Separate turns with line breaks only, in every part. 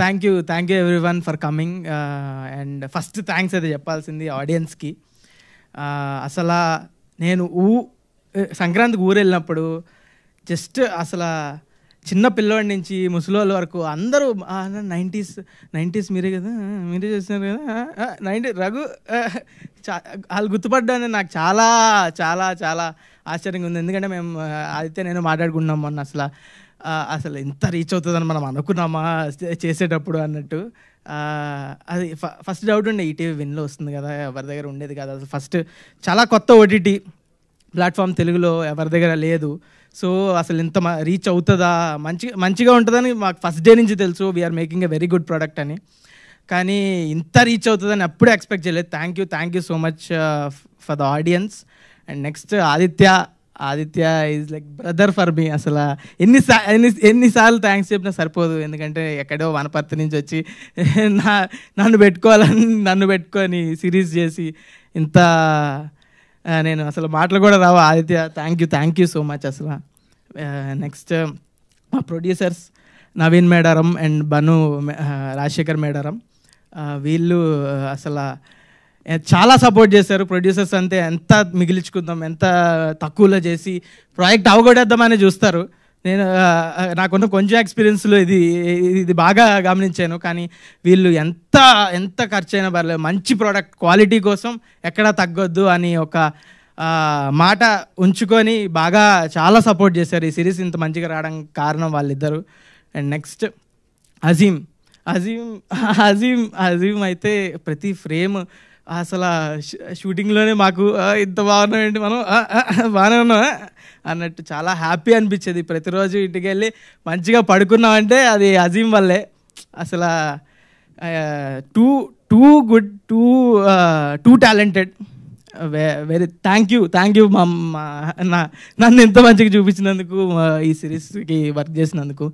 Thank you everyone for coming. And first thanks అయితే చెప్పాల్సింది ఆడియన్స్కి. అసలు నేను సంక్రాంతికి ఊరు వెళ్ళినప్పుడు జస్ట్ అసలు చిన్న పిల్లవాడి నుంచి ముసలోళ్ళ వరకు అందరూ 90s మీరే కదా, మీరే చేస్తున్నారు కదా, 90 రఘు వాళ్ళు గుర్తుపడ్డాను. నాకు చాలా చాలా చాలా ఆశ్చర్యంగా ఉంది. ఎందుకంటే మేము ఆదిత్య నేను మాట్లాడుకున్నాం మొన్న. అసలు ఎంత రీచ్ అవుతుందని మనం అనుకున్నామా చేసేటప్పుడు అన్నట్టు. అది ఫస్ట్ డౌట్ ఉండే, ఈటీవీ విన్లో వస్తుంది కదా, ఎవరి దగ్గర ఉండేది కదా. అసలు ఫస్ట్ చాలా కొత్త ఓటీటీ ప్లాట్ఫామ్ తెలుగులో ఎవరి దగ్గర లేదు. సో అసలు ఇంత రీచ్ అవుతుందా, మంచిగా ఉంటుందని మాకు ఫస్ట్ డే నుంచి తెలుసు. We are making a very good product అని. కానీ ఇంత రీచ్ అవుతుందని అప్పుడే ఎక్స్పెక్ట్ చేయలేదు. Thank you so much for the audience. And next Aditya is like brother for me. అసలు ఎన్నిసార్లు థ్యాంక్స్ చెప్పినా సరిపోదు. ఎందుకంటే ఎక్కడో వనపర్తి నుంచి వచ్చి నన్ను పెట్టుకొని సిరీస్ చేసి ఇంత నేను అసలు మాటలు కూడా రావు. Aditya thank you so much. అసలు నెక్స్ట్ మా ప్రొడ్యూసర్స్ నవీన్ మేడారం అండ్ బను రాజశేఖర్ మేడారం, వీళ్ళు అసలు చాలా సపోర్ట్ చేశారు. ప్రొడ్యూసర్స్ అంతే ఎంత మిగిలించుకుందాం, ఎంత తక్కువలో చేసి ప్రాజెక్ట్ అవగొట్టేద్దామని చూస్తారు. నాకున్న కొంచెం ఎక్స్పీరియన్స్లో ఇది బాగా గమనించాను. కానీ వీళ్ళు ఎంత ఖర్చు అయినా పర్లేదు, మంచి ప్రోడక్ట్ క్వాలిటీ కోసం ఎక్కడా తగ్గొద్దు అని ఒక మాట ఉంచుకొని బాగా చాలా సపోర్ట్ చేశారు. ఈ సిరీస్ ఇంత మంచిగా రావడానికి కారణం వాళ్ళిద్దరు. అండ్ నెక్స్ట్ అజీమ్ అయితే ప్రతి ఫ్రేమ్ అసలు షూటింగ్లోనే మాకు ఇంత బాగున్నామండి, మనం బాగానే ఉన్నాం అన్నట్టు చాలా హ్యాపీ అనిపించేది. ప్రతిరోజు ఇంటికి వెళ్ళి మంచిగా పడుకున్నామంటే అది అజీమ్ వల్లే. అసలు too good, two talented. Very thank you నన్ను ఎంత మంచిగా చూపించినందుకు, ఈ సిరీస్కి వర్క్ చేసినందుకు.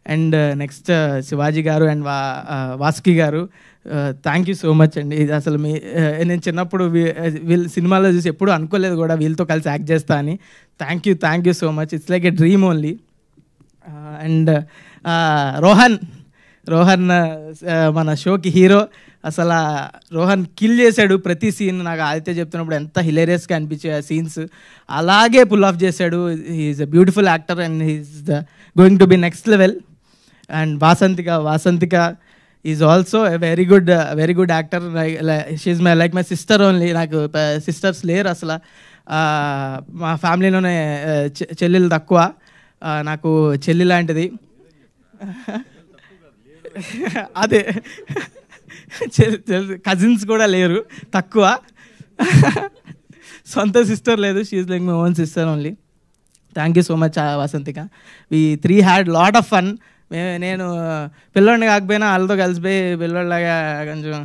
అండ్ నెక్స్ట్ శివాజీ గారు అండ్ వాసుకి గారు, థ్యాంక్ యూ సో మచ్ అండి. ఇది అసలు నేను చిన్నప్పుడు వీళ్ళ సినిమాలో చూసి ఎప్పుడు అనుకోలేదు కూడా వీళ్ళతో కలిసి యాక్ట్ చేస్తా అని. Thank you so much. It's like a dream only. And Rohan మన షోకి హీరో. అసలు రోహన్ కిల్ చేశాడు ప్రతి సీన్. నాకు ఆదిత్య చెప్తున్నప్పుడు ఎంత హిలేరియస్గా అనిపించే ఆ సీన్స్ అలాగే పుల్ ఆఫ్ చేశాడు. He's a beautiful actor and he's going to be next level. And Vasanthika is also a very good actor. She's like my sister only. నాకు సిస్టర్స్ లేరు అసలు. మా ఫ్యామిలీలోనే చెల్లెలు తక్కువ, నాకు చెల్లి లాంటిది. అదే కజిన్స్ కూడా లేరు, తక్కువ. సొంత సిస్టర్ లేదు. She like my own sister only. Thank you so much Vasanthika. We 3 had lot of fun. నేను పిల్లోడిని కాకపోయినా వాళ్ళతో కలిసిపోయి పిల్లోడిలాగా కొంచెం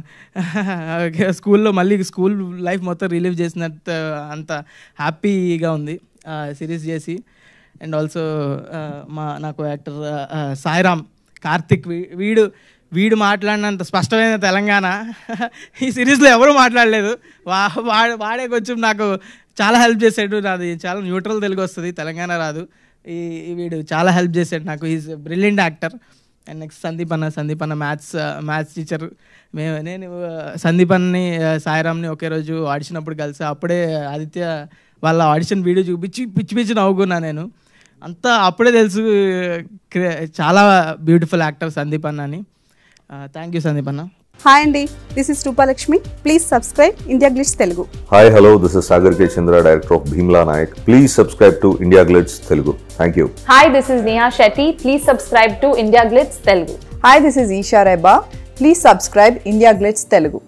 స్కూల్లో మళ్ళీ స్కూల్ లైఫ్ మొత్తం రిలీవ్ చేసినట్టు అంత హ్యాపీగా ఉంది సిరీస్ చేసి. అండ్ ఆల్సో నాకు యాక్టర్ సాయిరామ్ కార్తిక్, వీడు మాట్లాడినంత స్పష్టమైన తెలంగాణ ఈ సిరీస్లో ఎవరు మాట్లాడలేదు. వాడే కొంచెం నాకు చాలా హెల్ప్ చేశాడు. నాది చాలా న్యూట్రల్ తెలుగు వస్తుంది, తెలంగాణ రాదు. వీడు చాలా హెల్ప్ చేశాడు నాకు. Is brilliant actor. And next Sandeep అన్న మ్యాథ్స్ టీచర్. నేను సందీప్ అన్ని సాయిరామ్ని ఒకే రోజు ఆడిషన్ అప్పుడు కలిసి అప్పుడే ఆదిత్య వాళ్ళ ఆడిషన్ వీడియో చూపించి పిచ్చి నవ్వుకున్నా నేను. అంతా అప్పుడే తెలుసు చాలా బ్యూటిఫుల్ యాక్టర్ సందీప్ అన్న అని. థ్యాంక్ యూ సందీప్ అన్న.
Hi Andy, this is Rupalakshmi. Please subscribe India Glitz Telugu.
Hi, hello, this is Sagar K. Chandra, director of Bhimla Nayak. Please subscribe to India Glitz Telugu. Thank you.
Hi, this is Neha Shetty. Please subscribe to India Glitz Telugu.
Hi, this is Isha Reba. Please subscribe India Glitz Telugu.